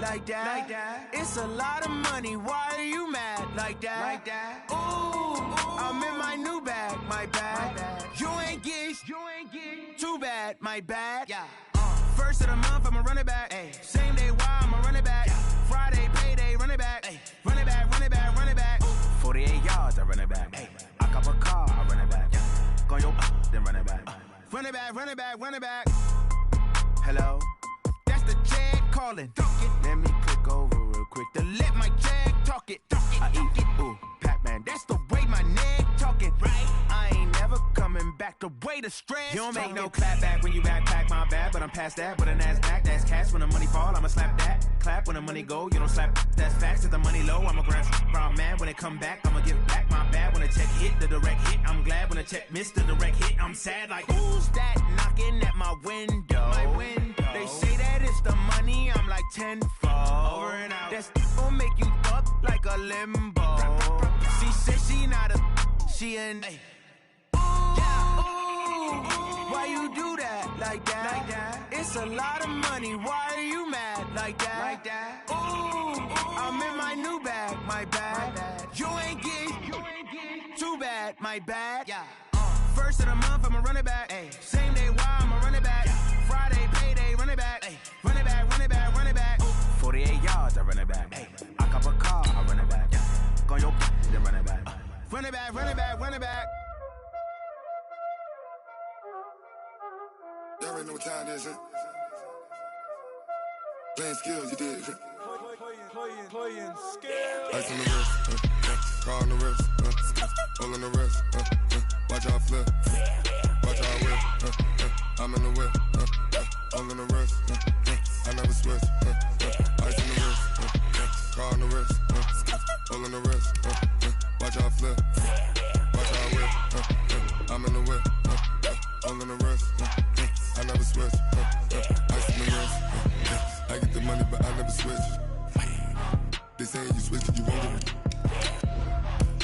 like that, like that. It's a lot of money, why are you mad like that, like that? Ooh, I'm in my new bag, my bad. You ain't get too bad, my bad. Yeah. First of the month, I'ma run it back. Ay. Same day, why I'ma run it back. Yeah. Friday, payday, run it back. Ay. Run it back, run it back, run it back. Ooh. 48 yards, I run it back. Ay. I cop a car, I run it back. Yeah. Go yo, then run it back. Run it back, run it back, run it back. Hello, that's the Jag calling. Let me click over real quick to let my Jag talk it. I eat it, ooh, Pac-Man, that's the way my neck talking. Right, I ain't never coming back the way the stress. You don't make no clap back when you backpack, my bad, but I'm past that. With a NASDAQ, that's cash. When the money fall, I'ma slap that. Clap when the money go, you don't slap. That's facts. If the money low, I'ma grab brown man. When it come back, I'ma give back my bad. When the check hit, the direct hit, I'm glad. When the check missed the direct hit, I'm sad. Like who's that knocking at my window? My window. They say that it's the money, I'm like tenfold. Over and out. That's gon' make you up like a limbo. She said she not a, she an. Why you do that like that? Like that? It's a lot of money. Why are you mad like that? Like that? Ooh, I'm in my new bag, my bad. You ain't get too bad, my bad. Yeah. First of the month, I'ma run it back. Ay. Same day, why I'ma run it back. Yeah. Friday, payday, run it back. Ay. Run it back, run it back, run it back. Ooh. 48 yards, I run it back. Ay. I cop a car, I run it back. Yeah. Go yo, then run it back. Run it back, run it back, run it back. Y'all already know what time it is, huh? Playing skills, you did. Playing skills. Ice on the wrist, car on the wrist, all on the wrist, watch out flip, watch out whip, I'm in the whip, all on the wrist, I never switch, ice on the wrist, car on the wrist, all on the wrist, watch out flip, watch out whip, I'm in the whip, all on the wrist, I never switch, ice on the wrist, I get the money but I never switch. They saying you switch it, you won't get it.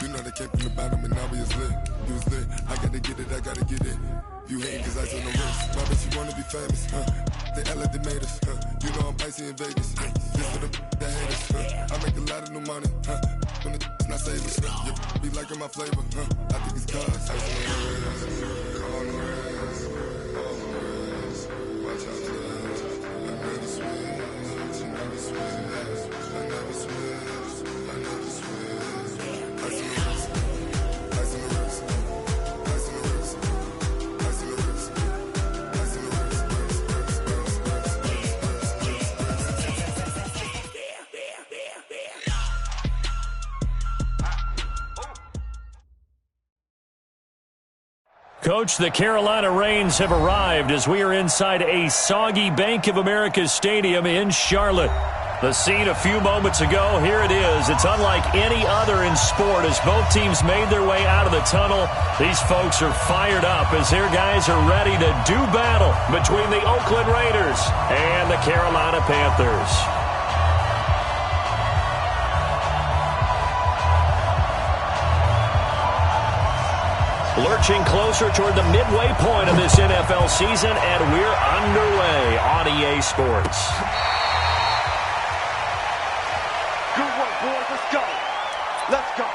You know they came from the bottom and now we is lit. You was lit, I gotta get it, I gotta get it. You hating cause ice on the wrist. My bitch, you wanna be famous, They act like they made us, You know I'm icy in Vegas, This for the that hate us, I make a lot of new money, When it's not savers, You be liking my flavor, I think it's cause ice on the wrist, on the wrist, on the wrist. Watch out, cause I never switch, I never switch. I never switch, I never switch. Ice on the wrist, ice on the wrist, ice on the wrist, ice on the wrist, ice on the Coach, the Carolina Rains have arrived as we are inside a soggy Bank of America Stadium in Charlotte. The scene a few moments ago, here it is. It's unlike any other in sport as both teams made their way out of the tunnel. These folks are fired up as their guys are ready to do battle between the Oakland Raiders and the Carolina Panthers. Lurching closer toward the midway point of this NFL season, and we're underway on EA Sports. Good work, boys. Let's go. Let's go.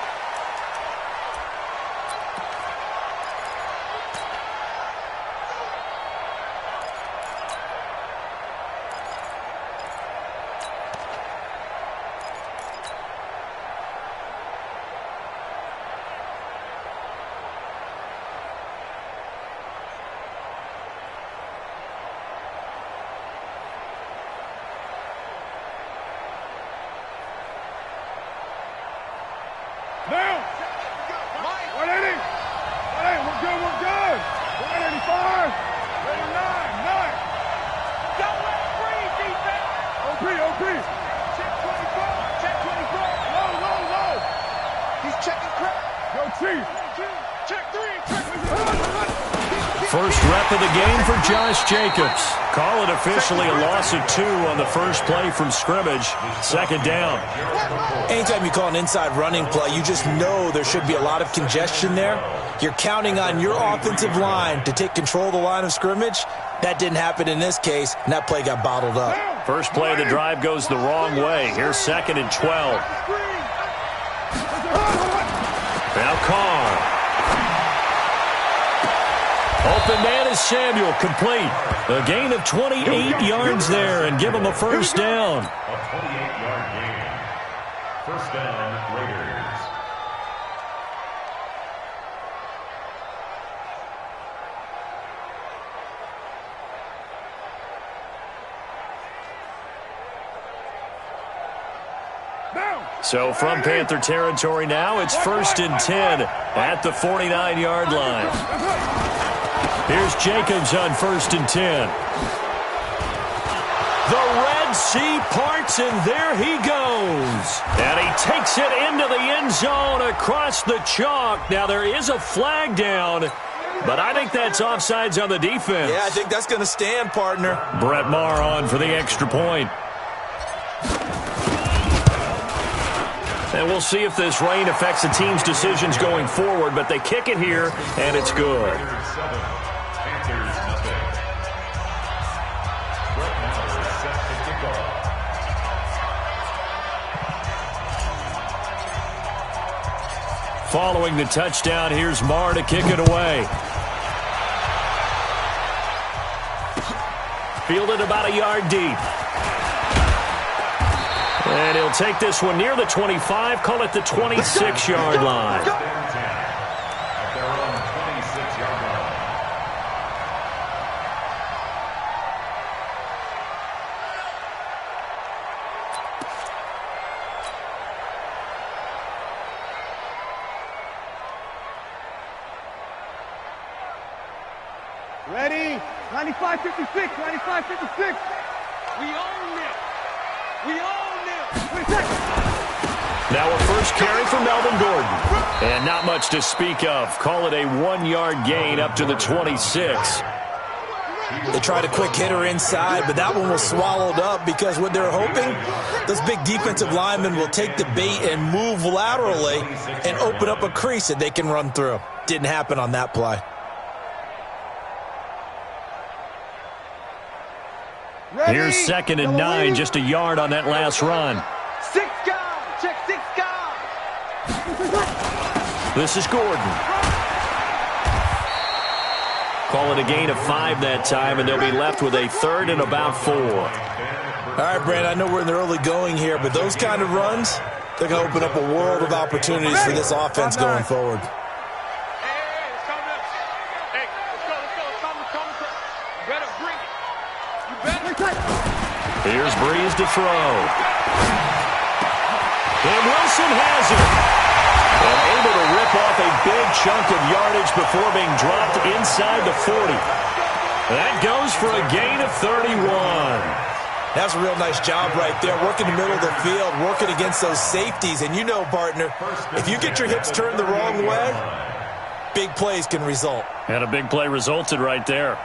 Now! 180! 180, we're good, we're good! 185! 189, 9! Don't let it breathe, defense! OP! Check 24, check 24! Low! He's checking crap! Yo, Chief! Check 3, check 3! First rep of the game for Josh Jacobs. Call it officially a loss of 2 on the first play from scrimmage. Second down. Anytime you call an inside running play, you just know there should be a lot of congestion there. You're counting on your offensive line to take control of the line of scrimmage. That didn't happen in this case, and that play got bottled up. First play of the drive goes the wrong way. Here's 2nd and 12. Now Carr. Open man is Samuel, complete. A gain of 28 yards there and give him a first down. A 28-yard gain. First down, Raiders. So from Panther territory now, it's 1st and 10 at the 49-yard line. Here's Jacobs on 1st and 10. The Red Sea parts, and there he goes. And he takes it into the end zone across the chalk. Now, there is a flag down, but I think that's offsides on the defense. Yeah, I think that's going to stand, partner. Brett Maher on for the extra point. And we'll see if this rain affects the team's decisions going forward, but they kick it here, and it's good. Raiders 7, Panthers nothing. Brett Maher set to kick off. Following the touchdown, here's Maher to kick it away. Fielded about a yard deep. And he'll take this one near the 25, call it the 26-yard line. At their own 26-yard line. Ready? 95-56, 95-56. We own it. We own it. Now a first carry for Melvin Gordon. And not much to speak of. Call it a 1-yard gain up to the 26. They tried a quick hitter inside, but that one was swallowed up because what they're hoping, those big defensive linemen will take the bait and move laterally and open up a crease that they can run through. Didn't happen on that play. Here's 2nd and 9, just a yard on that last run. 6 guys, check 6 guys. This is Gordon. Call it a gain of 5 that time, and they'll be left with a 3rd and about 4. All right, Brandon, I know we're in the early going here, but those kind of runs, they're going to open up a world of opportunities for this offense going forward. Here's Breeze to throw. And Wilson has it. And able to rip off a big chunk of yardage before being dropped inside the 40. That goes for a gain of 31. That's a real nice job right there, working the middle of the field, working against those safeties. And you know, partner, if you get your hips turned the wrong way, big plays can result. And a big play resulted right there.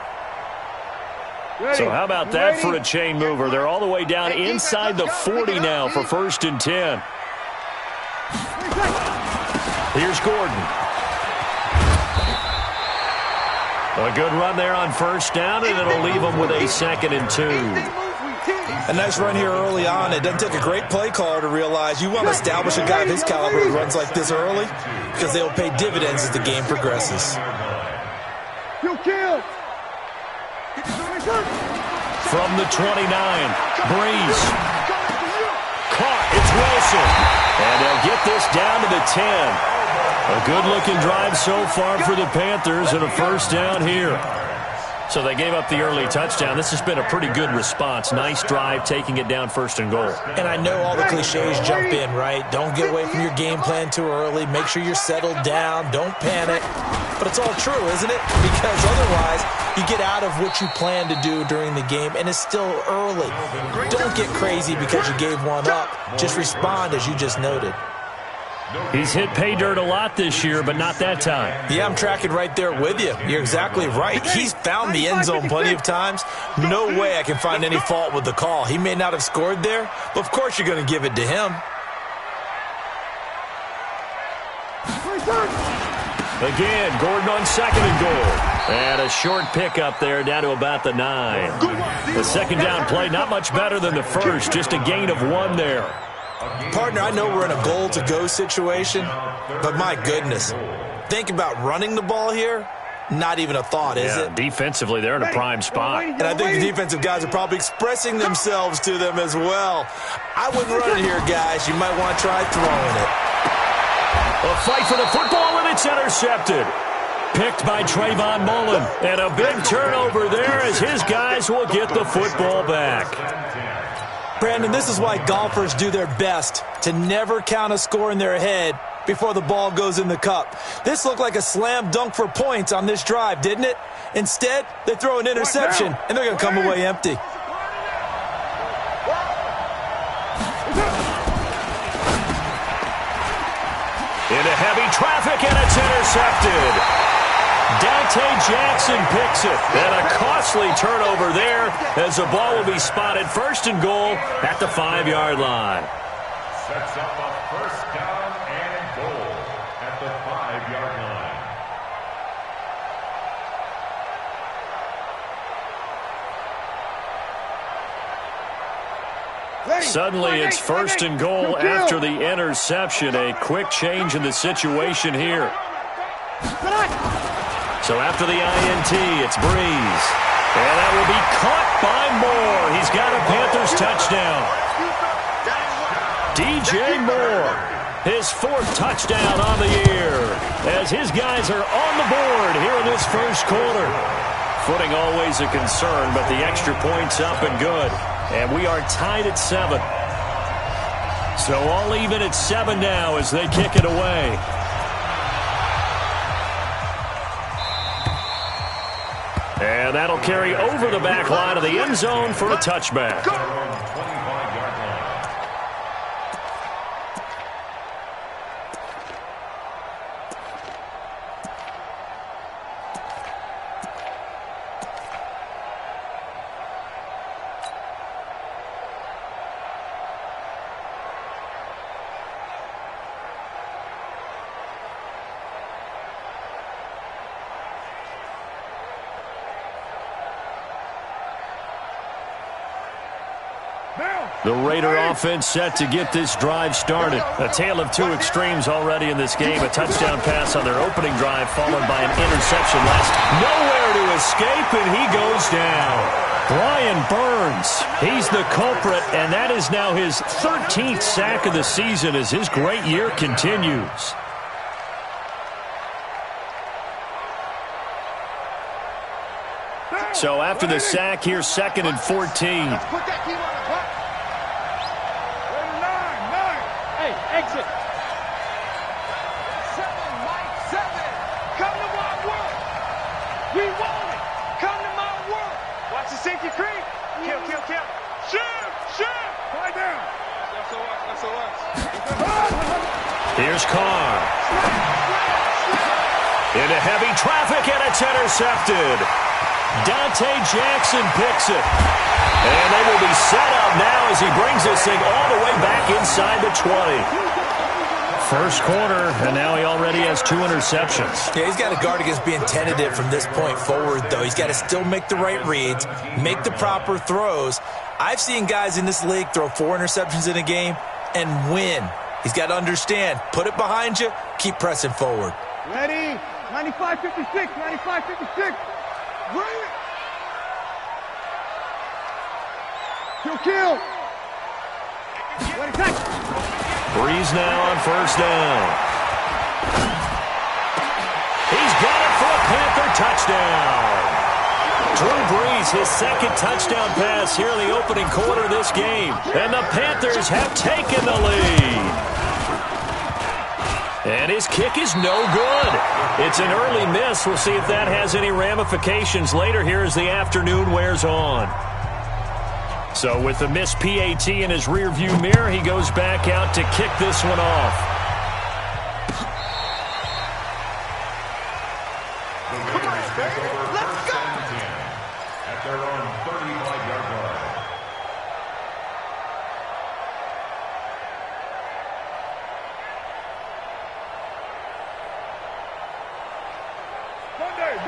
Ready. So how about that for a chain mover? They're all the way down inside the 40 now for 1st and 10. Here's Gordon. A good run there on 1st down, and it'll leave them with a 2nd and 2. A nice run here early on. It doesn't take a great play caller to realize you want to establish a guy of his caliber who runs like this early because they'll pay dividends as the game progresses. You kill. From the 29, Breeze. Caught, it's Wilson. And they'll get this down to the 10. A good-looking drive so far for the Panthers and a 1st down here. So they gave up the early touchdown. This has been a pretty good response. Nice drive, taking it down 1st and goal. And I know all the cliches jump in, right? Don't get away from your game plan too early. Make sure you're settled down. Don't panic. But it's all true, isn't it? Because otherwise, you get out of what you plan to do during the game, and it's still early. Don't get crazy because you gave one up. Just respond as you just noted. He's hit pay dirt a lot this year, but not that time. Yeah, I'm tracking right there with you. You're exactly right. He's found the end zone plenty of times. No way I can find any fault with the call. He may not have scored there, but of course you're going to give it to him. Again, Gordon on 2nd and goal. And a short pickup there down to about the 9. The second down play, not much better than the first, just a gain of 1 there. Partner, I know we're in a goal-to-go situation, but my goodness, think about running the ball here. Not even a thought, is it? Defensively, they're in a prime spot. And I think the defensive guys are probably expressing themselves to them as well. I wouldn't run it here, guys. You might want to try throwing it. A fight for the football, and it's intercepted. Picked by Trayvon Mullen. And a big turnover there as his guys will get the football back. Brandon, this is why golfers do their best to never count a score in their head before the ball goes in the cup. This looked like a slam dunk for points on this drive, didn't it? Instead, they throw an interception, and they're going to come away empty. Into heavy traffic, and it's intercepted. Dante Jackson picks it. And a costly turnover there as the ball will be spotted first and goal at the 5-yard line. Sets up a first down and goal at the 5-yard line. Suddenly it's first and goal after the interception. A quick change in the situation here. So after the INT, it's Breeze. And that will be caught by Moore. He's got a Panthers touchdown. DJ Moore, his 4th touchdown on the year, as his guys are on the board here in this first quarter. Footing always a concern, but the extra point's up and good. And we are tied at 7. So all even at 7 now as they kick it away. And that'll carry over the back line of the end zone for a touchback. The Raider offense set to get this drive started. A tale of two extremes already in this game. A touchdown pass on their opening drive followed by an interception last. Nowhere to escape, and he goes down. Brian Burns, he's the culprit, and that is now his 13th sack of the season as his great year continues. So after the sack, here's 2nd and 14. Exit. 7, Mike, 7. Come to my work. We want it. Come to my work. Watch the safety creep. Kill. Shoot. Lie down. That's Here's Carr. Into heavy traffic, and it's intercepted. Dante Jackson picks it. And they will be set up now as he brings this thing all the way back inside the 20. First quarter, and now he already has 2 interceptions. Yeah, he's got to guard against being tentative from this point forward, though. He's got to still make the right reads, make the proper throws. I've seen guys in this league throw 4 interceptions in a game and win. He's got to understand, put it behind you, keep pressing forward. Ready? 95-56, 95-56. Bring it. Kill. Ready, touch. Breeze now on first down. He's got it for a Panther touchdown. Drew Brees, his 2nd touchdown pass here in the opening quarter of this game. And the Panthers have taken the lead. And his kick is no good. It's an early miss. We'll see if that has any ramifications later here as the afternoon wears on. So with the missed PAT in his rearview mirror, he goes back out to kick this one off. Let's go. At their own 35-yard line.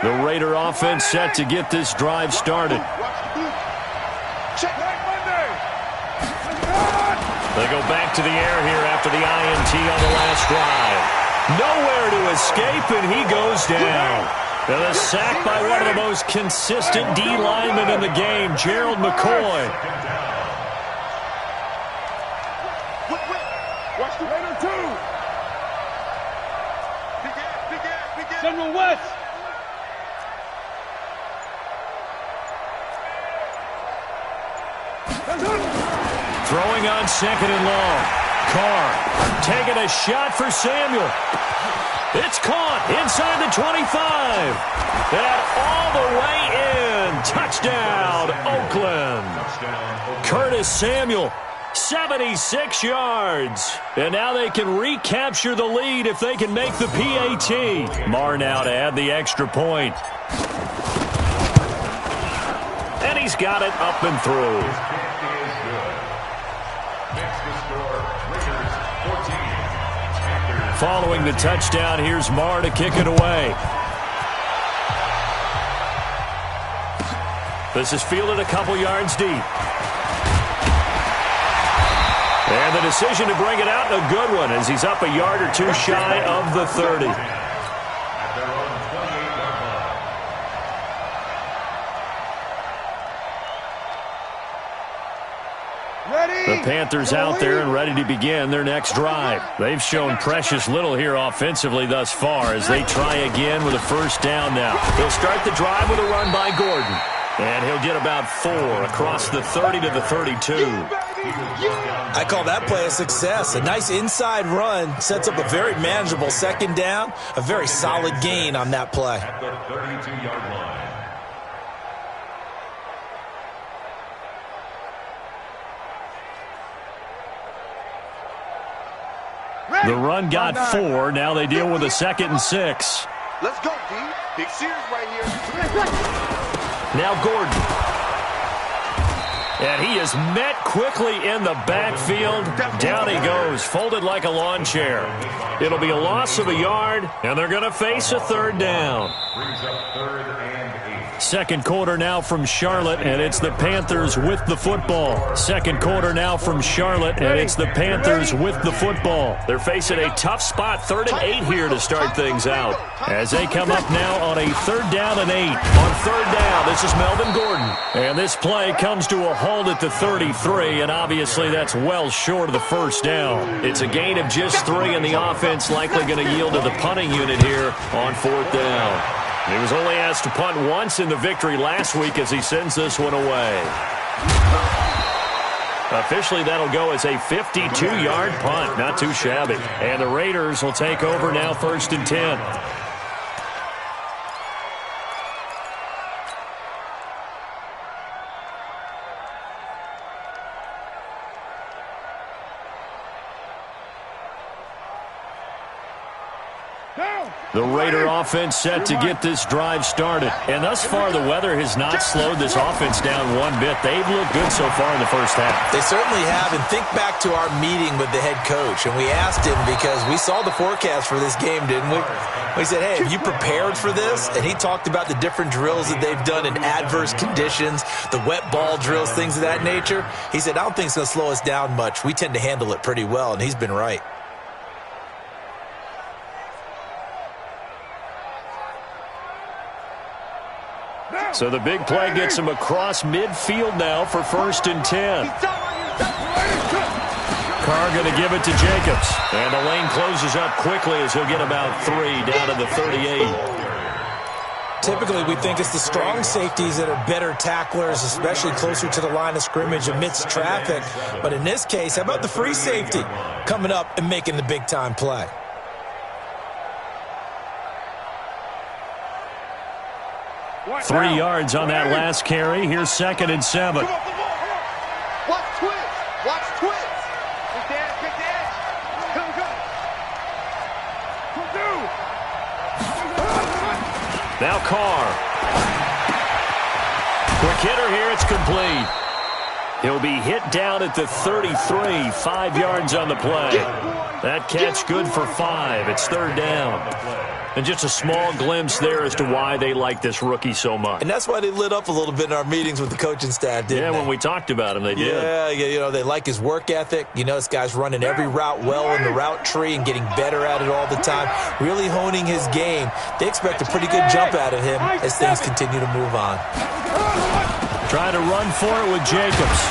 The Raider offense set to get this drive started. They go back to the air here after the INT on the last drive. Nowhere to escape, and he goes down. And a sack by one of the most consistent D linemen in the game, Gerald McCoy. Watch the Raider 2. General West. Throwing on second and long. Carr taking a shot for Samuel. It's caught inside the 25. And all the way in. Touchdown, Oakland. Curtis Samuel, 76 yards. And now they can recapture the lead if they can make the PAT. Marr now to add the extra point. And he's got it up and through. Following the touchdown, here's Marr to kick it away. This is fielded a couple yards deep. And the decision to bring it out, a good one, as he's up a yard or two shy of the 30. The Panthers out there and ready to begin their next drive. They've shown precious little here offensively thus far as they try again with a first down now. They'll start the drive with a run by Gordon. And he'll get about 4 across the 30 to the 32. I call that play a success. A nice inside run sets up a very manageable second down. A very solid gain on that play. At the 32-yard line. The run got 4. Now they deal with a 2nd and 6. Let's go, D. Big Sears right here. Now Gordon. And he is met quickly in the backfield. Down he goes, folded like a lawn chair. It'll be a loss of a yard, and they're going to face a third down. Brings up 3rd and 8. Second quarter now from Charlotte, and it's the Panthers with the football. Second quarter now from Charlotte, and it's the Panthers with the football. They're facing a tough spot, 3rd and 8 here to start things out. As they come up now on a 3rd down and 8. On 3rd down, this is Melvin Gordon. And this play comes to a halt at the 33, and obviously that's well short of the first down. It's a gain of just 3, and the offense likely going to yield to the punting unit here on 4th down. He was only asked to punt once in the victory last week as he sends this one away. Officially, that'll go as a 52-yard punt. Not too shabby. And the Raiders will take over now 1st and 10. The Raider offense set to get this drive started. And thus far, the weather has not slowed this offense down one bit. They've looked good so far in the first half. They certainly have. And think back to our meeting with the head coach. And we asked him because we saw the forecast for this game, didn't we? We said, hey, have you prepared for this? And he talked about the different drills that they've done in adverse conditions, the wet ball drills, things of that nature. He said, I don't think it's going to slow us down much. We tend to handle it pretty well, and he's been right. So the big play gets him across midfield now for 1st and 10. Carr going to give it to Jacobs. And the lane closes up quickly as he'll get about 3 down to the 38. Typically, we think it's the strong safeties that are better tacklers, especially closer to the line of scrimmage amidst traffic. But in this case, how about the free safety coming up and making the big-time play? Three yards on that last carry. Here's 2nd and 7. Watch twist. Watch twist. Big dash, big dash. Come. Now Carr. Quick hitter here. It's complete. He'll be hit down at the 33. 5 yards on the play. That catch good for 5. It's 3rd down. And just a small glimpse there as to why they like this rookie so much. And that's why they lit up a little bit in our meetings with the coaching staff, didn't they? When we talked about him, they did. Yeah, they like his work ethic. This guy's running every route well in the route tree and getting better at it all the time, really honing his game. They expect a pretty good jump out of him as things continue to move on. Trying to run for it with Jacobs.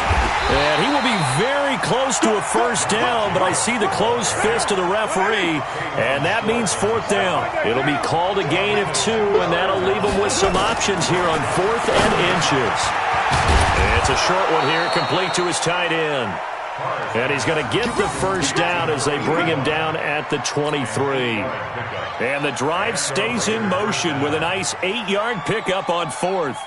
And he will be very close to a first down, but I see the closed fist of the referee, and that means fourth down. It'll be called a gain of 2, and that'll leave him with some options here on 4th and inches. It's a short one here, complete to his tight end. And he's going to get the first down as they bring him down at the 23. And the drive stays in motion with a nice 8-yard pickup on 4th.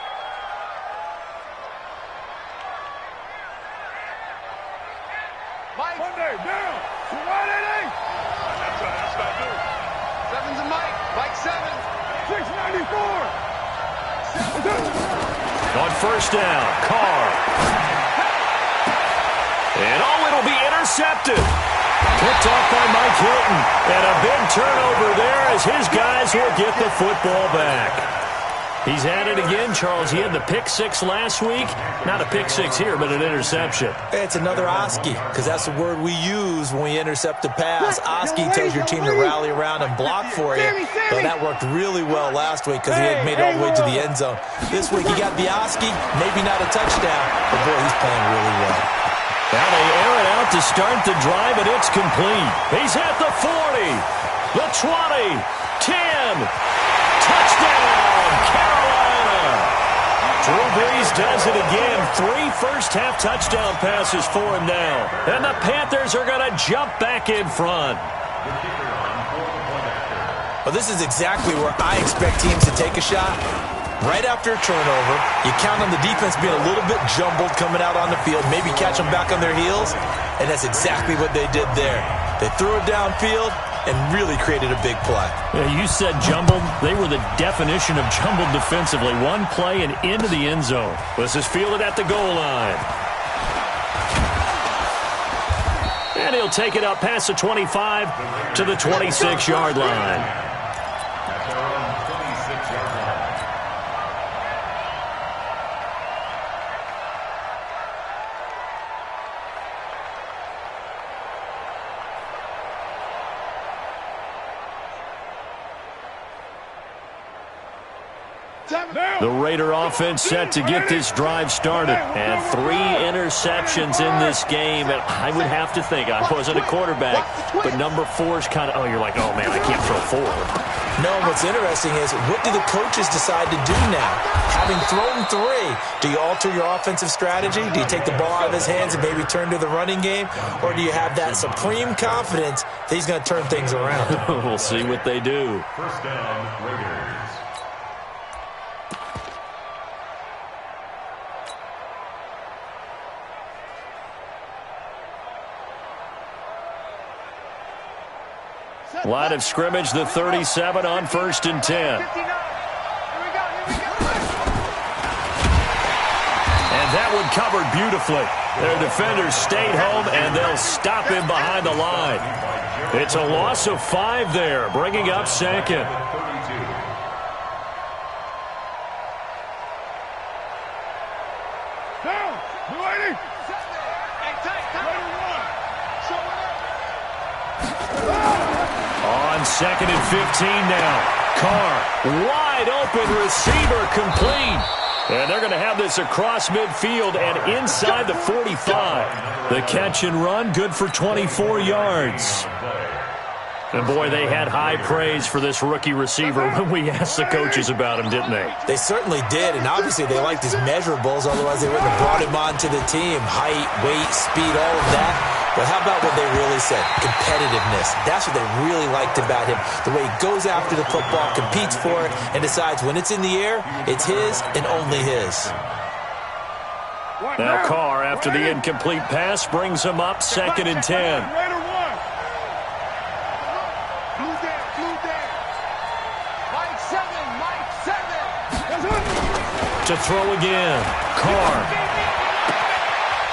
On first down, Carr. And it'll be intercepted. Picked off by Mike Hilton. And a big turnover there as his guys will get the football back. He's had it again, Charles. He had the pick 6 last week. Not a pick 6 here, but an interception. It's another Oski, because that's the word we use when we intercept a pass. Oski tells your team to rally around and block for you. So that worked really well last week because he had made it all the way to the end zone. This week he got the Oski, maybe not a touchdown, but boy, he's playing really well. Now they air it out to start the drive, and it's complete. He's at the 40, the 20, 10. Touchdown, Carolina! Drew Brees does it again. 3 first-half touchdown passes for him now. And the Panthers are going to jump back in front. Well, this is exactly where I expect teams to take a shot. Right after a turnover, you count on the defense being a little bit jumbled coming out on the field, maybe catch them back on their heels, and that's exactly what they did there. They threw it downfield and really created a big play. Yeah, you said jumbled. They were the definition of jumbled defensively. One play and into the end zone. This is fielded at the goal line. And he'll take it up past the 25 to the 26-yard line. The Raider offense set to get this drive started. And 3 interceptions in this game. And I would have to think, I wasn't a quarterback, but number 4 is kind of, you're like, oh, man, I can't throw 4. No, what's interesting is, what do the coaches decide to do now? Having thrown 3, do you alter your offensive strategy? Do you take the ball out of his hands and maybe turn to the running game? Or do you have that supreme confidence that he's going to turn things around? We'll see what they do. First down, Raiders. Line of scrimmage, the 37 on 1st and 10. And that one covered beautifully. Their defenders stayed home, and they'll stop him behind the line. It's a loss of 5 there, bringing up 2nd. On 2nd and 15 now. Carr, wide open receiver, complete. And they're going to have this across midfield and inside the 45. The catch and run, good for 24 yards. And, boy, they had high praise for this rookie receiver when we asked the coaches about him, didn't they? They certainly did, and obviously they liked his measurables, otherwise they wouldn't have brought him onto the team. Height, weight, speed, all of that. But how about what they really said? Competitiveness. That's what they really liked about him. The way he goes after the football, competes for it, and decides when it's in the air, it's his and only his. Now Carr, after the incomplete pass, brings him up 2nd and 10. To throw again. Carr.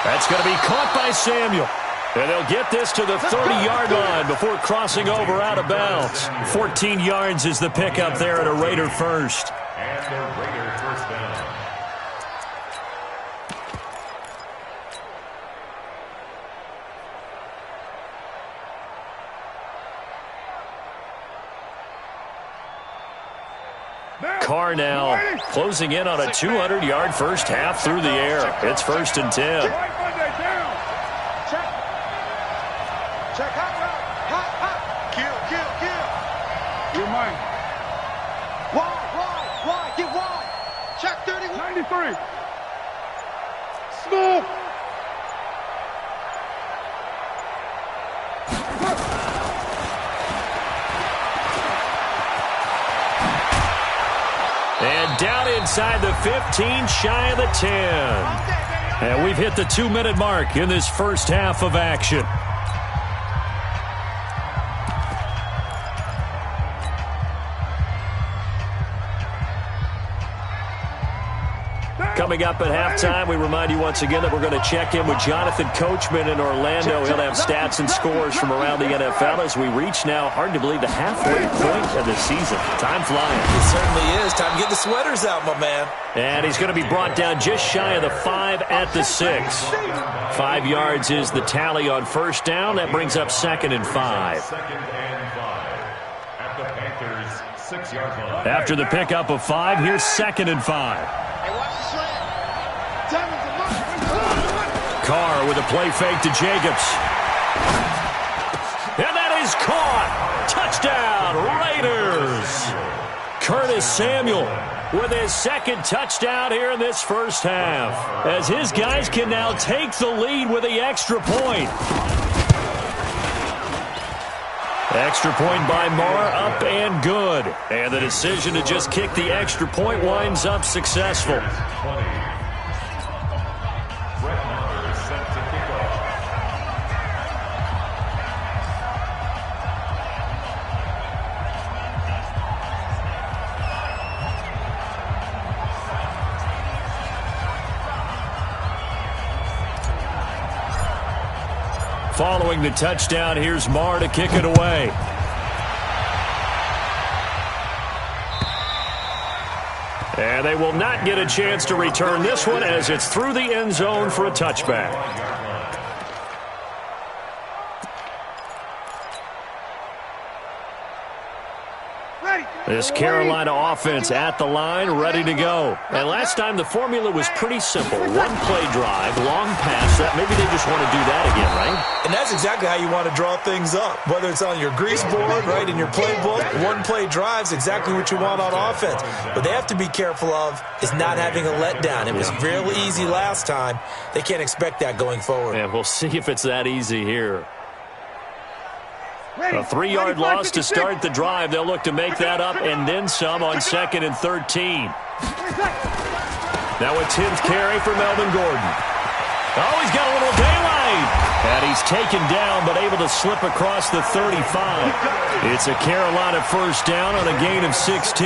That's going to be caught by Samuel. And they'll get this to the 30-yard line before crossing over out of bounds. 14 yards is the pickup there at a Raider first. And the Raider first down. Carr now closing in on a 200-yard first half through the air. It's 1st and 10. Check. Hot. Kill. You're mine. Wide. Get wide. Check 31. 93. Smooth. And down inside the 15, shy of the 10. And we've hit the 2-minute mark in this first half of action. Coming up at halftime, we remind you once again that we're going to check in with Jonathan Coachman in Orlando. He'll have stats and scores from around the NFL as we reach now, hard to believe, the halfway point of the season. Time flying. It certainly is. Time to get the sweaters out, my man. And he's going to be brought down just shy of the 5 at the 6. 5 yards is the tally on first down. That brings up 2nd and 5. 2nd and 5 at the Panthers' 6-yard line. After the pickup of 5, here's 2nd and 5. Carr with a play fake to Jacobs. And that is caught. Touchdown, Raiders. Curtis Samuel with his 2nd touchdown here in this first half, as his guys can now take the lead with the extra point. Extra point by Marr, up and good. And the decision to just kick the extra point winds up successful. Following the touchdown, here's Marr to kick it away. And they will not get a chance to return this one as it's through the end zone for a touchback. This Carolina offense at the line, ready to go. And last time the formula was pretty simple. One play drive, long pass. Maybe they just want to do that again, right? And that's exactly how you want to draw things up. Whether it's on your grease board, right, in your playbook, one play drive's exactly what you want on offense. What they have to be careful of is not having a letdown. It was real easy last time. They can't expect that going forward. And we'll see if it's that ezy here. A 3-yard loss to start the drive. They'll look to make that up and then some on 2nd and 13. Now a 10th carry for Melvin Gordon. Oh, he's got a little daylight. And he's taken down but able to slip across the 35. It's a Carolina first down on a gain of 16.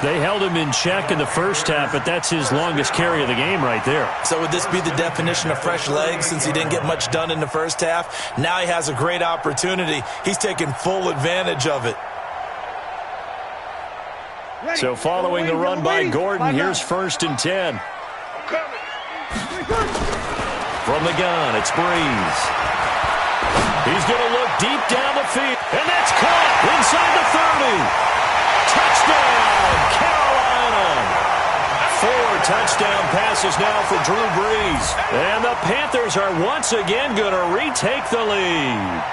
They held him in check in the first half, but that's his longest carry of the game right there. So would this be the definition of fresh legs since he didn't get much done in the first half? Now he has a great opportunity. He's taking full advantage of it. So following the run by Gordon, here's 1st and 10. From the gun, it's Breeze. He's going to look deep down the field, and that's caught inside the 30. Touchdown, Carolina. 4 touchdown passes now for Drew Brees. And the Panthers are once again going to retake the lead.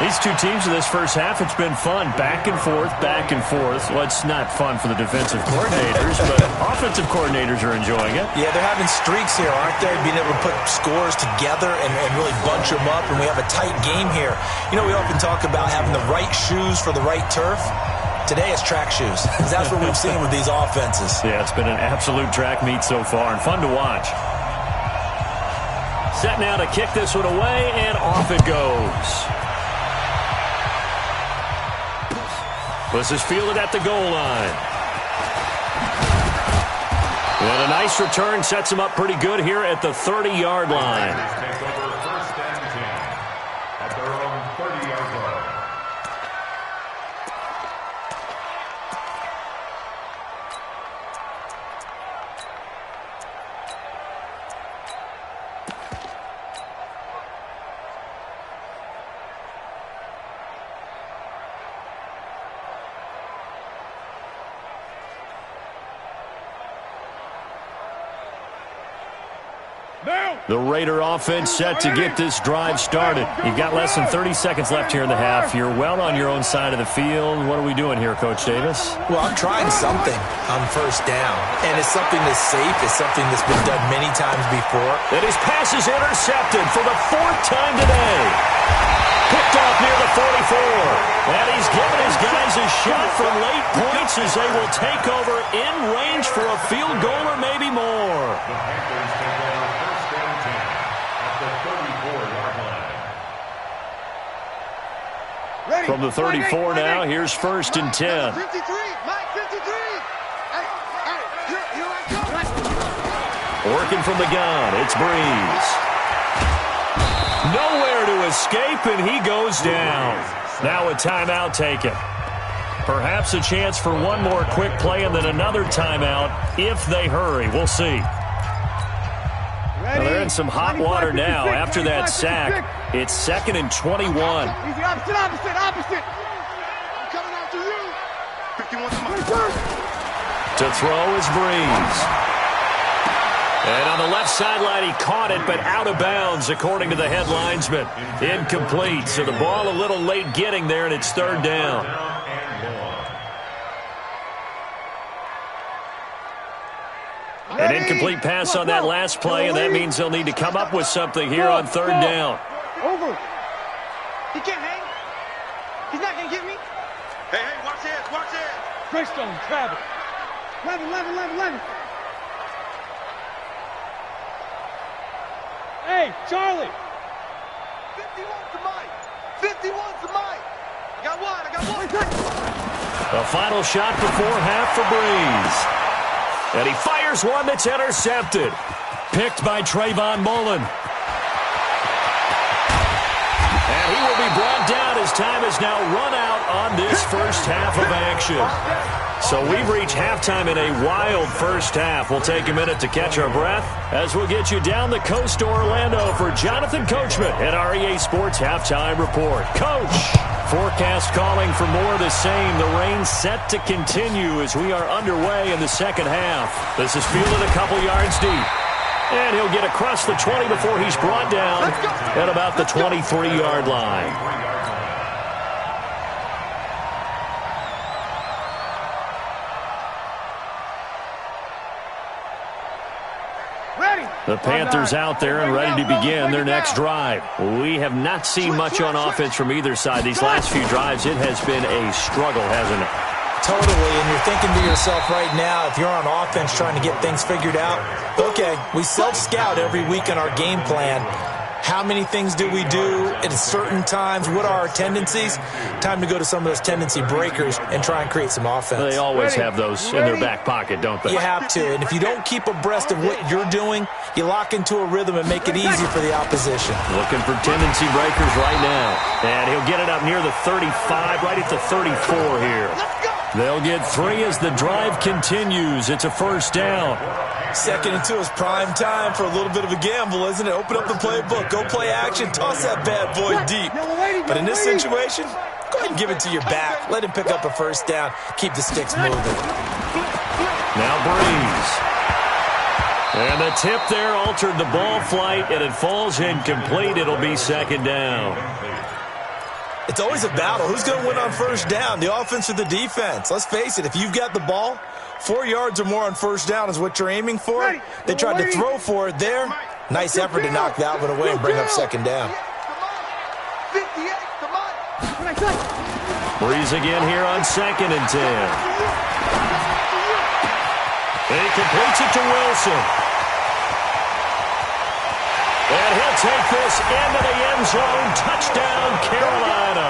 These two teams in this first half, it's been fun. Back and forth, back and forth. Well, it's not fun for the defensive coordinators, but offensive coordinators are enjoying it. Yeah, they're having streaks here, aren't they? Being able to put scores together and really bunch them up, and we have a tight game here. You know, we often talk about having the right shoes for the right turf. Today it's track shoes. That's what we've seen with these offenses. Yeah, it's been an absolute track meet so far and fun to watch. Set now to kick this one away, and off it goes. This is fielded at the goal line. And a nice return sets him up pretty good here at the 30-yard line. The Raider offense set to get this drive started. You've got less than 30 seconds left here in the half. You're well on your own side of the field. What are we doing here, Coach Davis? Well, I'm trying something on first down, and it's something that's safe. It's something that's been done many times before. And his pass is intercepted for the 4th time today. Picked off near the 44. And he's given his guys a shot from late points as they will take over in range for a field goal or maybe more. The Panthers take over first and 10 at the 34-yard line. From the 34 now, here's first and 10. 53, Mike, 53. Here I go. Working from the gun, it's Breeze. Nowhere to escape, and he goes down. Now a timeout taken. Perhaps a chance for one more quick play and then another timeout if they hurry. We'll see. Well, they're in some hot water now after that sack. It's 2nd and 21. Easy, opposite. I'm coming after you. 51 to my To throw is Breeze. And on the left sideline, he caught it, but out of bounds, according to the head linesman. Incomplete, so the ball a little late getting there, and it's 3rd down. An incomplete pass on that last play, and that means they'll need to come up with something here on 3rd down. Over. He can't hang. He's not going to get me. Hey, watch it. Greystone, Travis. 11. Hey, Charlie. 51 to Mike. I got one. The final shot before half for Breeze. And he fires one that's intercepted. Picked by Trayvon Mullen. And he will be brought down as time has now run out on this first half of action. So we've reached halftime in a wild first half. We'll take a minute to catch our breath as we'll get you down the coast to Orlando for Jonathan Coachman at our EA Sports Halftime Report. Coach, forecast calling for more of the same. The rain set to continue as we are underway in the second half. This is fielded a couple yards deep. And he'll get across the 20 before he's brought down at about the 23-yard line. The Panthers out there and ready to begin their next drive. We have not seen much on offense from either side. These last few drives, it has been a struggle, hasn't it? Totally, and you're thinking to yourself right now, if you're on offense trying to get things figured out, okay, we self-scout every week on our game plan. How many things do we do at certain times? What are our tendencies? Time to go to some of those tendency breakers and try and create some offense. They always have those in their back pocket, don't they? You have to, and if you don't keep abreast of what you're doing, you lock into a rhythm and make it easy for the opposition. Looking for tendency breakers right now. And he'll get it up near the 35, right at the 34 here. They'll get 3 as the drive continues. It's a first down. 2nd and 2 is prime time for a little bit of a gamble, isn't it? Open up the playbook, go play action, toss that bad boy deep. But in this situation, go ahead and give it to your back. Let him pick up a first down. Keep the sticks moving. Now Breeze. And the tip there altered the ball flight, and it falls incomplete. It'll be 2nd down. It's always a battle. Who's going to win on first down, the offense or the defense? Let's face it, if you've got the ball, 4 yards or more on first down is what you're aiming for. They tried to throw for it there. Nice effort to knock that one away and bring up 2nd down. Breeze again here on 2nd and 10. He completes it to Wilson. And he'll take this into the end zone. Touchdown, Carolina.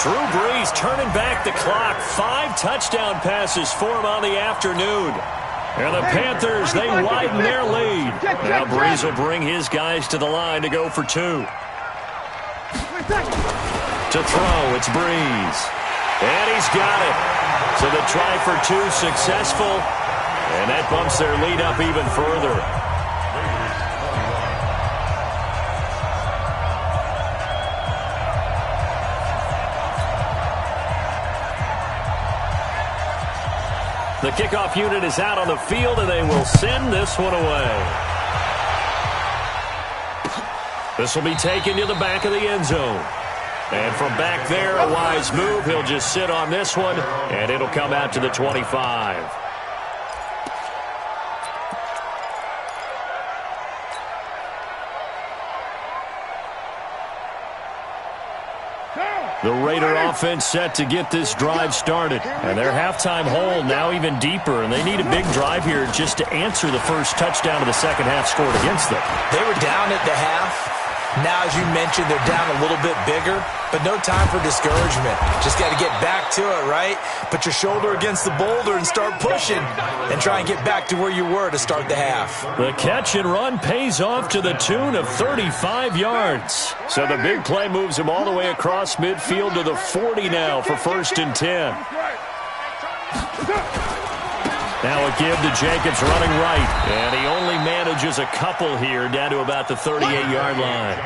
Drew Brees turning back the clock. 5 touchdown passes for him on the afternoon. And the Panthers, they widen their lead. Now Brees will bring his guys to the line to go for 2. To throw, it's Brees. And he's got it. So the try for 2 successful. And that bumps their lead up even further. The kickoff unit is out on the field, and they will send this one away. This will be taken to the back of the end zone. And from back there, a wise move. He'll just sit on this one, and it'll come out to the 25. The Raider offense set to get this drive started. And their halftime hole now even deeper, and they need a big drive here just to answer the first touchdown of the second half scored against them. They were down at the half. Now, as you mentioned, they're down a little bit bigger, but no time for discouragement. Just got to get back to it, right? Put your shoulder against the boulder and start pushing and try and get back to where you were to start the half. The catch and run pays off to the tune of 35 yards. So the big play moves him all the way across midfield to the 40 now for 1st and 10. Now a give to Jacobs running right. And he only manages a couple here down to about the 38-yard line.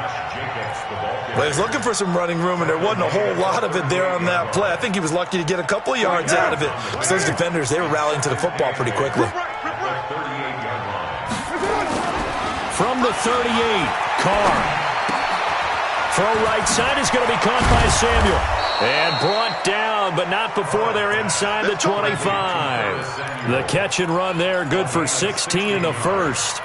Well, he was looking for some running room, and there wasn't a whole lot of it there on that play. I think he was lucky to get a couple of yards out of it. Because those defenders, they were rallying to the football pretty quickly. From the 38, Carr. Throw right side is going to be caught by Samuel. And brought down, but not before they're inside the 25. The catch and run there, good for 16 and a first.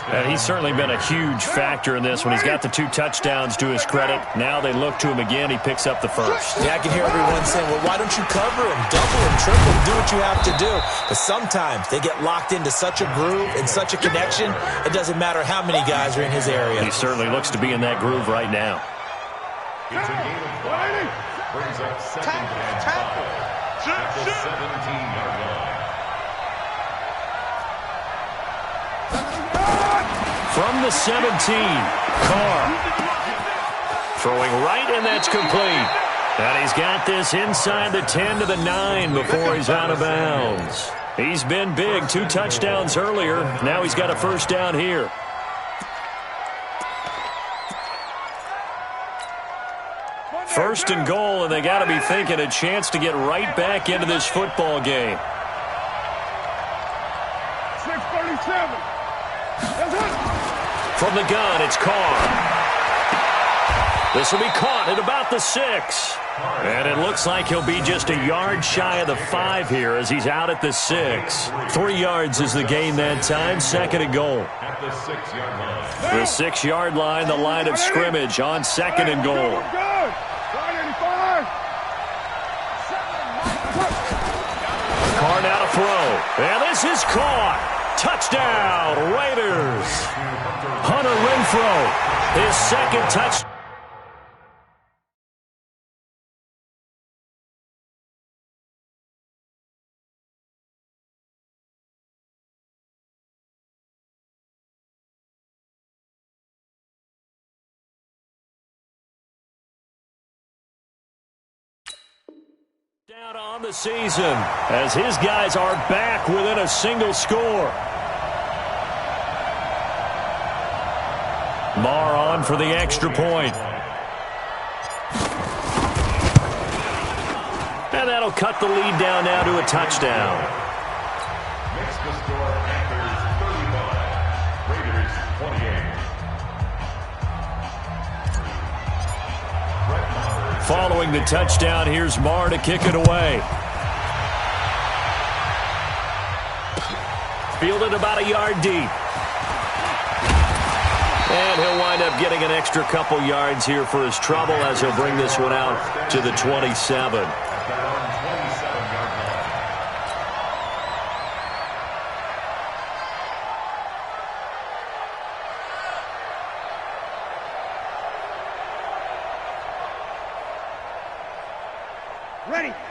And he's certainly been a huge factor in this one. He's got the 2 touchdowns to his credit. Now they look to him again. He picks up the first. Yeah, I can hear everyone saying, well, why don't you cover him, double him, triple him, do what you have to do. But sometimes they get locked into such a groove and such a connection, it doesn't matter how many guys are in his area. He certainly looks to be in that groove right now. It's a gain of 5. Brings up 2nd and 5 at the 17-yard line. From the 17, Carr. Throwing right, and that's complete. And he's got this inside the 10 to the 9 before he's out of bounds. He's been big. 2 touchdowns earlier. Now he's got a first down here. First and goal, and they got to be thinking a chance to get right back into this football game. 6:37. From the gun, it's Carr. This will be caught at about the 6. And it looks like he'll be just a yard shy of the 5 here as he's out at the 6. 3 yards is the gain that time, 2nd and goal. At the 6-yard line. The 6-yard line, the line of scrimmage on 2nd and goal. Carr now to throw. And this is caught. Touchdown, Raiders. Hunter Renfrow, his 2nd touchdown. Down on the season as his guys are back within a single score. Marr on for the extra point. And that'll cut the lead down now to a touchdown. Makes the score Panthers 35, Raiders 28. Following the touchdown, here's Marr to kick it away. Fielded about a yard deep. And he'll wind up getting an extra couple yards here for his trouble as he'll bring this one out to the 27.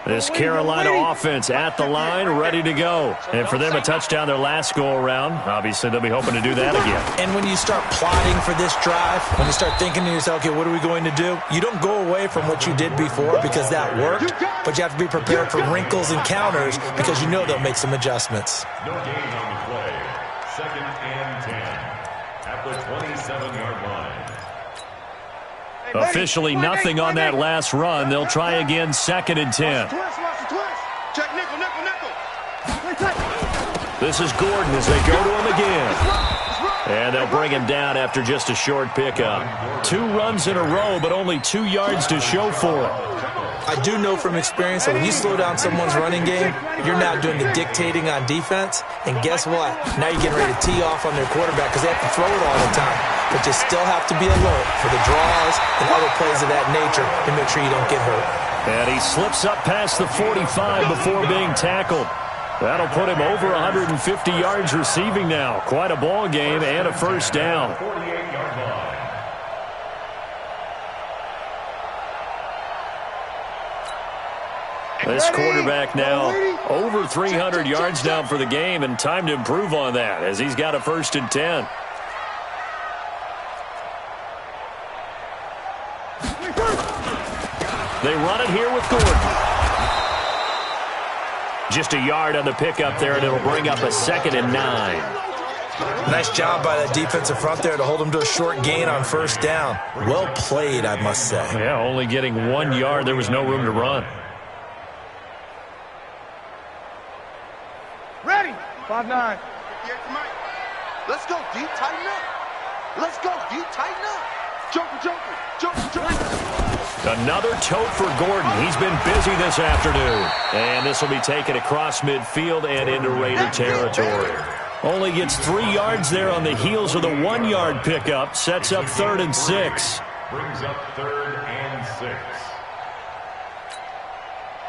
This Carolina offense at the line, ready to go. And for them, a touchdown their last go-around. Obviously, they'll be hoping to do that again. And when you start plotting for this drive, when you start thinking to yourself, okay, what are we going to do? You don't go away from what you did before because that worked, but you have to be prepared for wrinkles and counters because you know they'll make some adjustments. No gain on the play. 2nd and 10 at the 27-yard line. Officially nothing on that last run. They'll try again, 2nd and 10. Check nickel, nickel, nickel. This is Gordon as they go to him again. And they'll bring him down after just a short pickup. 2 runs in a row, but only 2 yards to show for it. I do know from experience that when you slow down someone's running game, you're now doing the dictating on defense. And guess what? Now you're getting ready to tee off on their quarterback because they have to throw it all the time. But you still have to be alert for the draws and other plays of that nature to make sure you don't get hurt. And he slips up past the 45 before being tackled. That'll put him over 150 yards receiving now. Quite a ball game and a first down. This quarterback now over 300 yards now for the game, and time to improve on that as he's got a 1st and 10. They run it here with Gordon. Just a yard on the pickup there, and it'll bring up a 2nd and 9. Nice job by that defensive front there to hold him to a short gain on 1st down. Well played, I must say. Yeah, only getting 1 yard. There was no room to run. Ready. 5-9. Let's go, D. Tighten up. Let's go, D. Tighten up. Jumper. Another tote for Gordon. He's been busy this afternoon. And this will be taken across midfield and into Raider territory. Only gets 3 yards there on the heels of the 1-yard pickup. Sets up 3rd and 6. Brings up 3rd and 6.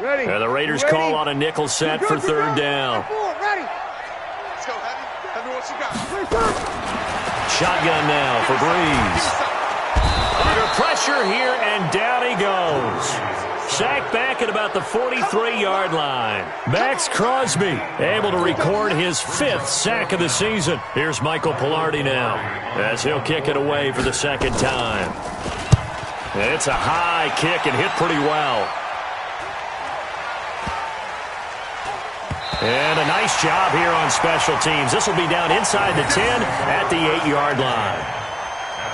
Ready. And the Raiders call on a nickel set for 3rd down. Ready. Let's go, Heavy. Heavy, what you got? Shotgun now for Breeze. Under pressure here, and down he goes. Sacked back at about the 43-yard line. Max Crosby able to record his 5th sack of the season. Here's Michael Pilardi now as he'll kick it away for the 2nd time. And it's a high kick and hit pretty well. And a nice job here on special teams. This will be down inside the 10 at the 8-yard line.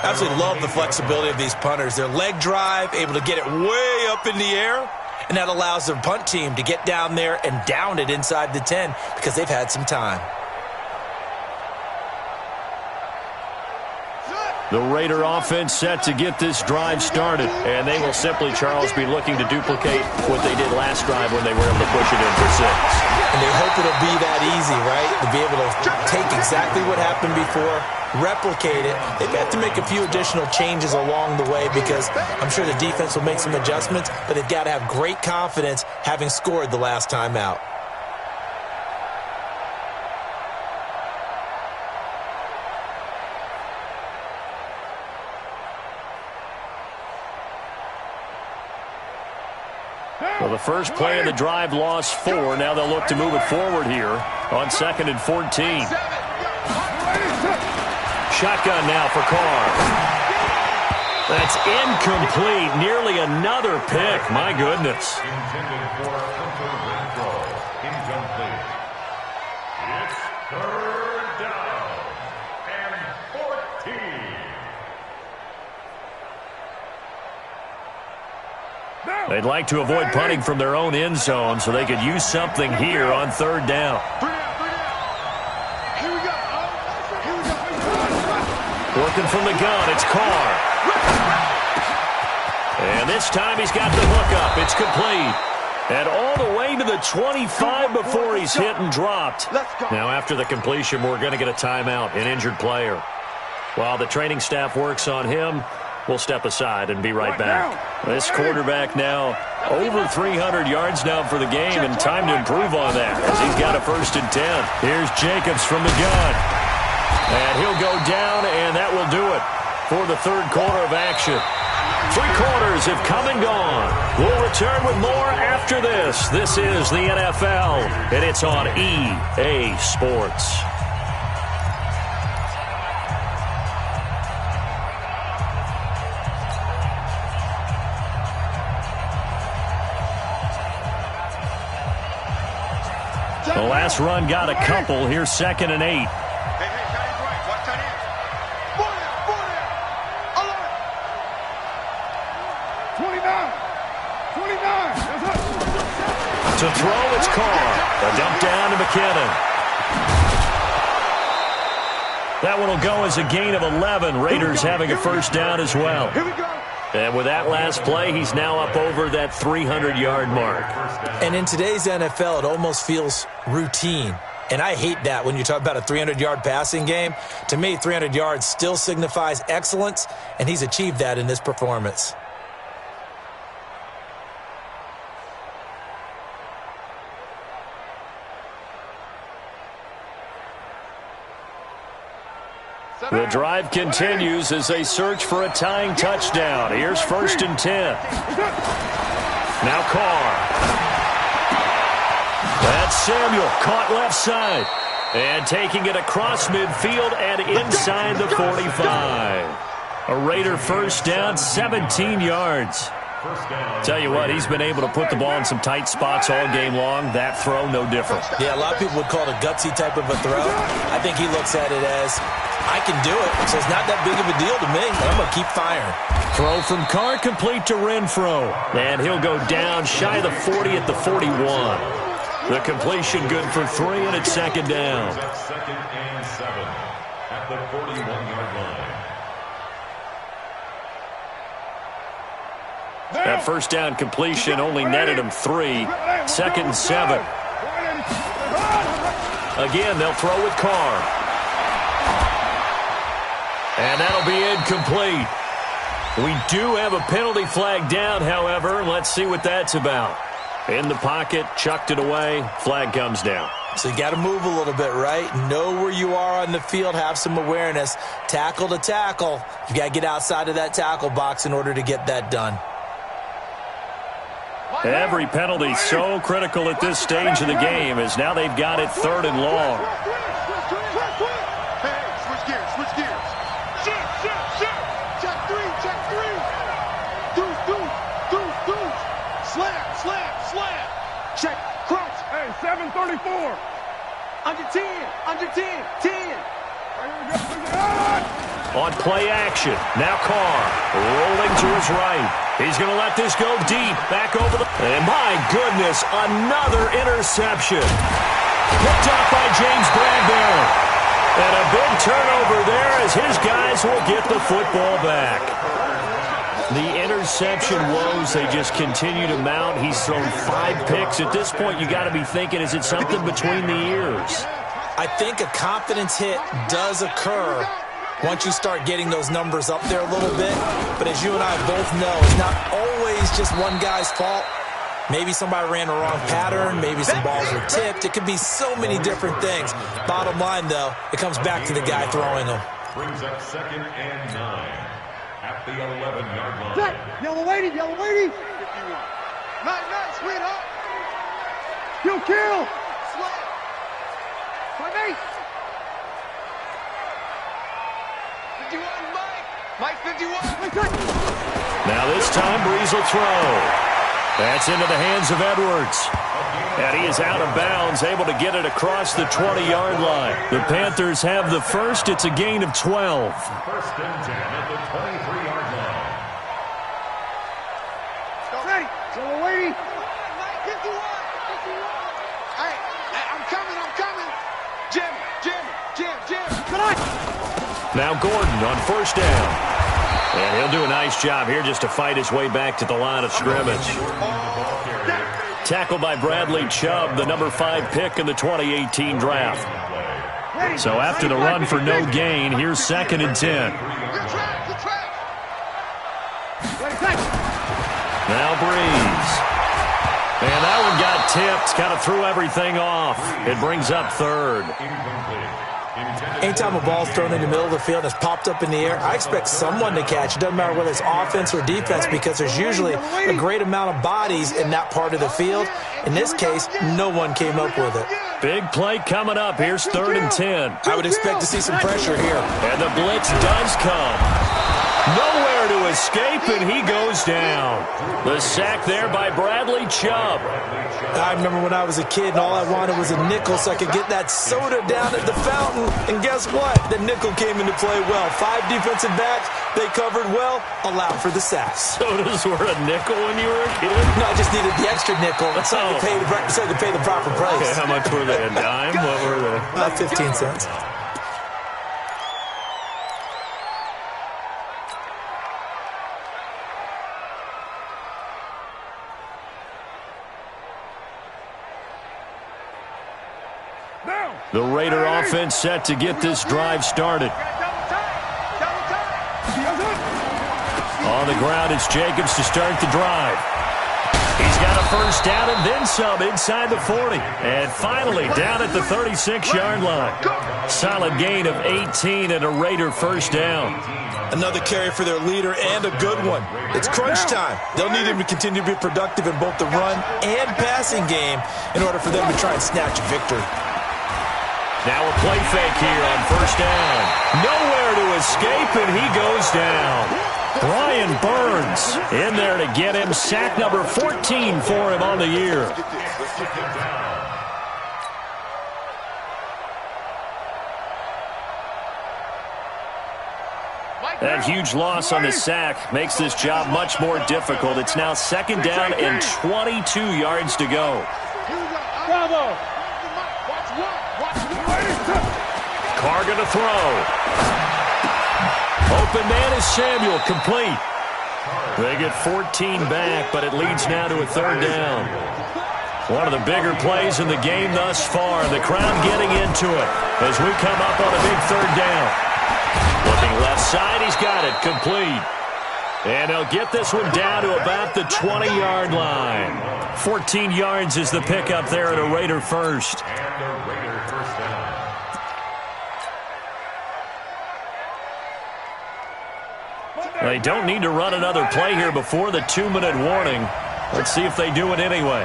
Absolutely love the flexibility of these punters. Their leg drive, able to get it way up in the air, and that allows their punt team to get down there and down it inside the 10 because they've had some time. The Raider offense set to get this drive started, and they will simply, Charles, be looking to duplicate what they did last drive when they were able to push it in for 6. And they hope it'll be that easy, right? To be able to take exactly what happened before, replicate it. They've got to make a few additional changes along the way because I'm sure the defense will make some adjustments, but they've got to have great confidence having scored the last time out. Well, the first play of the drive lost 4. Now they'll look to move it forward here on 2nd and 14. Shotgun now for Carr. That's incomplete. Nearly another pick. My goodness. Intended for Hunter Renfro. Incomplete. It's 3rd down and 14. They'd like to avoid punting from their own end zone so they could use something here on 3rd down. Working from the gun, it's Carr. And this time he's got the hook up. It's complete. And all the way to the 25 before he's hit and dropped. Now after the completion, we're going to get a timeout, an injured player. While the training staff works on him, we'll step aside and be right back. This quarterback now over 300 yards now for the game, and time to improve on that as he's got a 1st and 10. Here's Jacobs from the gun. And he'll go down, and that will do it for the 3rd quarter of action. 3 quarters have come and gone. We'll return with more after this. This is the NFL, and it's on EA Sports. The last run got a couple. Here's 2nd and 8. To throw, it's Carr. A dump down to McKinnon. That one will go as a gain of 11. Raiders having a first down as well. Here we go. And with that last play, he's now up over that 300-yard mark. And in today's NFL, it almost feels routine. And I hate that when you talk about a 300-yard passing game. To me, 300 yards still signifies excellence, and he's achieved that in this performance. The drive continues as they search for a tying touchdown. Here's 1st and 10. Now Carr. That's Samuel, caught left side. And taking it across midfield and inside the 45. A Raider first down, 17 yards. Tell you what, he's been able to put the ball in some tight spots all game long. That throw, no different. Yeah, a lot of people would call it a gutsy type of a throw. I think he looks at it as, I can do it, so it's not that big of a deal to me, but I'm going to keep firing. Throw from Carr complete to Renfro. And he'll go down shy of the 40 at the 41. The completion good for 3, and it's 2nd down. 2nd and 7 at the 41-yard line. That first down completion only netted him 3. 2nd and 7. Again, they'll throw with Carr. And that'll be incomplete. We do have a penalty flag down, however. Let's see what that's about. In the pocket, chucked it away, flag comes down. So you got to move a little bit, right? Know where you are on the field, have some awareness. Tackle to tackle. You got to get outside of that tackle box in order to get that done. Every penalty so critical at this stage of the game as now they've got it 3rd and long. Hey, switch gears, switch gears. Check 3, check 3. Deuce. Slam. Check, crunch. Hey, 734. Under 10. 10. On play action, now Carr rolling to his right. He's going to let this go deep, back over the... And my goodness, another interception. Picked off by James Bradbury. And a big turnover there as his guys will get the football back. The interception woes, they just continue to mount. He's thrown 5 picks. At this point, you got to be thinking, is it something between the ears? I think a confidence hit does occur once you start getting those numbers up there a little bit. But as you and I both know, it's not always just one guy's fault. Maybe somebody ran the wrong pattern. Maybe some balls were tipped. It could be so many different things. Bottom line, though, it comes back to the guy throwing them. Brings up 2nd and 9 at the 11-yard line. Yellow lady. Nice, sweetheart. Kill. Slam. My mate. 51, Mike 51. Now this time, Breeze will throw. That's into the hands of Edwards. And he is out of bounds, able to get it across the 20-yard line. The Panthers have the first. It's a gain of 12. 1st and 10 at the 23-yard line. Ready. Yellow lady. Mike 51. Hey, I'm coming. Jim. Now Gordon on 1st down. And he'll do a nice job here just to fight his way back to the line of scrimmage. Tackled by Bradley Chubb, the number 5 pick in the 2018 draft. So after the run for no gain, here's 2nd and 10. Now Breeze. And that one got tipped, kind of threw everything off. It brings up 3rd. Anytime a ball's thrown in the middle of the field and it's popped up in the air, I expect someone to catch. It doesn't matter whether it's offense or defense because there's usually a great amount of bodies in that part of the field. In this case, no one came up with it. Big play coming up. Here's 3rd and 10. I would expect to see some pressure here. And the blitz does come. Nowhere to escape, and he goes down. The sack there by Bradley Chubb. I remember when I was a kid and all I wanted was a nickel so I could get that soda down at the fountain. And guess what? The nickel came into play well. 5 defensive backs, they covered well, allowed for the sacks. Sodas were a nickel when you were a kid? No, I just needed the extra nickel so I could pay the proper price. Okay, how much were they? A dime? What were they? 15 cents. The Raider offense set to get this drive started. On the ground, it's Jacobs to start the drive. He's got a first down and then some inside the 40. And finally down at the 36-yard line. Solid gain of 18 and a Raider first down. Another carry for their leader and a good one. It's crunch time. They'll need him to continue to be productive in both the run and passing game in order for them to try and snatch a victory. Now a play fake here on first down. Nowhere to escape, and he goes down. Brian Burns in there to get him. Sack number 14 for him on the year. That huge loss on the sack makes this job much more difficult. It's now second down and 22 yards to go. Bravo. Carr going to throw. Open man is Samuel, complete. They get 14 back, but it leads now to a third down. One of the bigger plays in the game thus far. The crowd getting into it as we come up on a big third down. Looking left side, he's got it, complete. And he'll get this one down to about the 20-yard line. 14 yards is the pickup there at a Raider first. They don't need to run another play here before the 2-minute warning. Let's see if they do it anyway.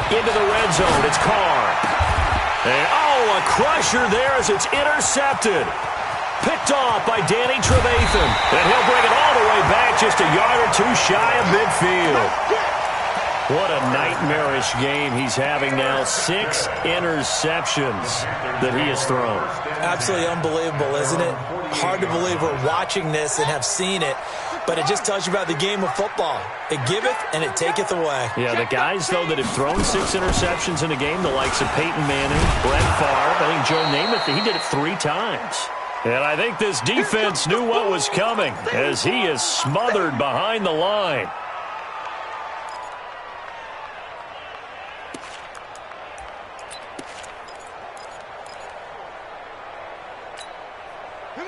Into the red zone, it's Carr. And, a crusher there as it's intercepted. Picked off by Danny Trevathan. And he'll bring it all the way back just a yard or two shy of midfield. What a nightmarish game he's having now. 6 interceptions that he has thrown. Absolutely unbelievable, isn't it? Hard to believe we're watching this and have seen it, but it just tells you about the game of football. It giveth and it taketh away. Yeah, the guys, though, that have thrown 6 interceptions in a game, the likes of Peyton Manning, Brett Favre, I think Joe Namath, he did it 3 times. And I think this defense knew what was coming as he is smothered behind the line.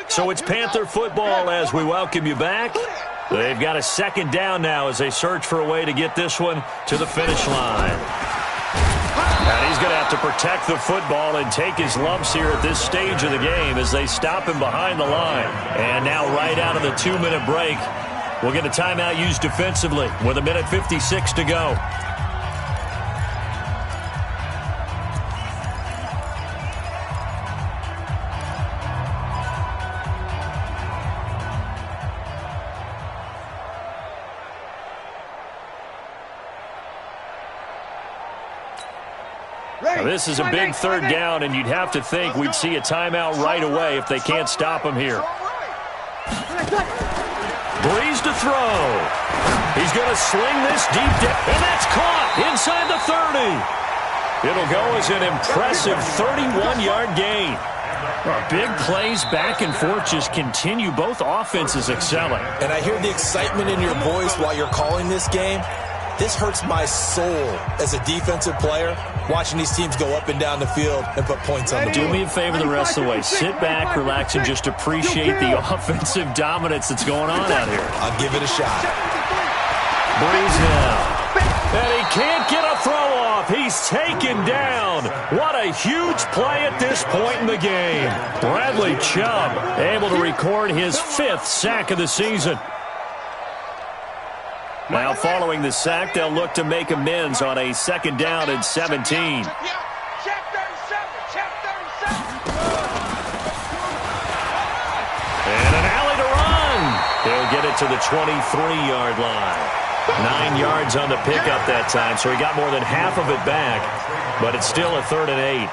So it's Panther football as we welcome you back. They've got a second down now as they search for a way to get this one to the finish line. And he's going to have to protect the football and take his lumps here at this stage of the game as they stop him behind the line. And now right out of the 2-minute break, we'll get a timeout used defensively with 1:56 to go. Now, this is a big third down, and you'd have to think we'd see a timeout right away if they can't stop him here. Breeze to throw. He's going to sling this deep down, and that's caught inside the 30. It'll go as an impressive 31-yard gain. Big plays back and forth just continue. Both offenses excelling. And I hear the excitement in your voice while you're calling this game. This hurts my soul as a defensive player, watching these teams go up and down the field and put points on the board. Do me a favor the rest of the way. Sit back, relax, and just appreciate the offensive dominance that's going on out here. I'll give it a shot. Breeze now. And he can't get a throw off. He's taken down. What a huge play at this point in the game. Bradley Chubb able to record his 5th sack of the season. Now following the sack, they'll look to make amends on a second down and 17. Check 37. And an alley to run. He'll get it to the 23-yard line. 9 yards on the pickup that time, so he got more than half of it back, but it's still a 3rd and 8.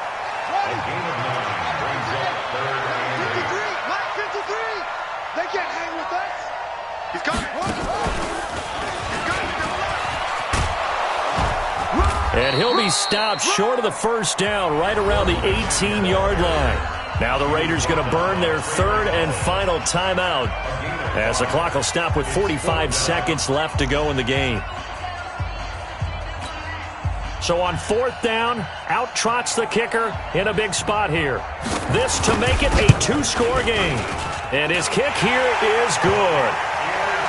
They can't hang with us. He's coming. And he'll be stopped short of the first down right around the 18-yard line. Now the Raiders going to burn their 3rd and final timeout as the clock will stop with 45 seconds left to go in the game. So on 4th down, out trots the kicker in a big spot here. This to make it a 2-score game. And his kick here is good.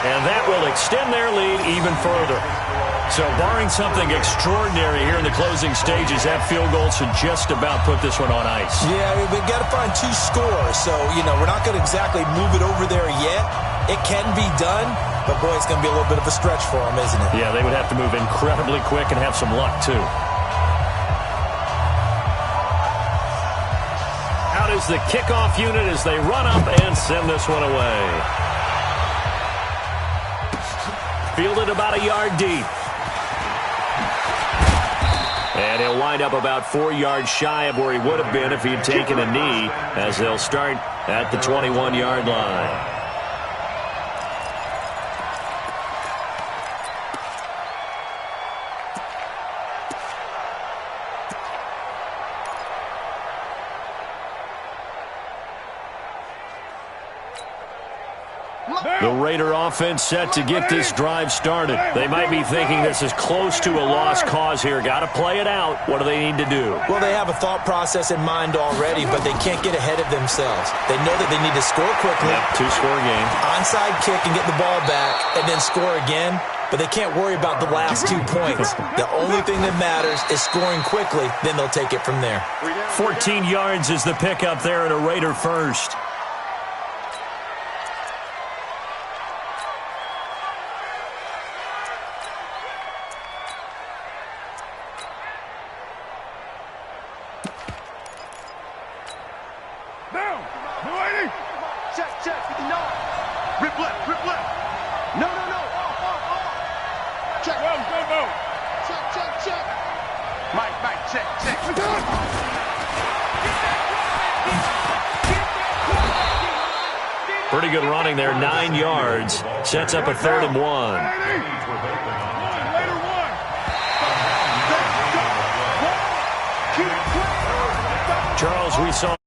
And that will extend their lead even further. So barring something extraordinary here in the closing stages, that field goal should just about put this one on ice. Yeah, we've got to find 2 scores. So, we're not going to exactly move it over there yet. It can be done, but, boy, it's going to be a little bit of a stretch for them, isn't it? Yeah, they would have to move incredibly quick and have some luck, too. Out is the kickoff unit as they run up and send this one away. Fielded about a yard deep. And he'll wind up about 4 yards shy of where he would have been if he had taken a knee, as they'll start at the 21-yard line. The Raider offense set to get this drive started. They might be thinking this is close to a lost cause here. Got to play it out. What do they need to do? Well, they have a thought process in mind already, but they can't get ahead of themselves. They know that they need to score quickly. Yep, 2-score game. Onside kick and get the ball back and then score again, but they can't worry about the last 2 points. The only thing that matters is scoring quickly, then they'll take it from there. 14 yards is the pickup there at a Raider first. Pretty good running there, 9 yards. Sets up a 3rd and 1. Charles, we saw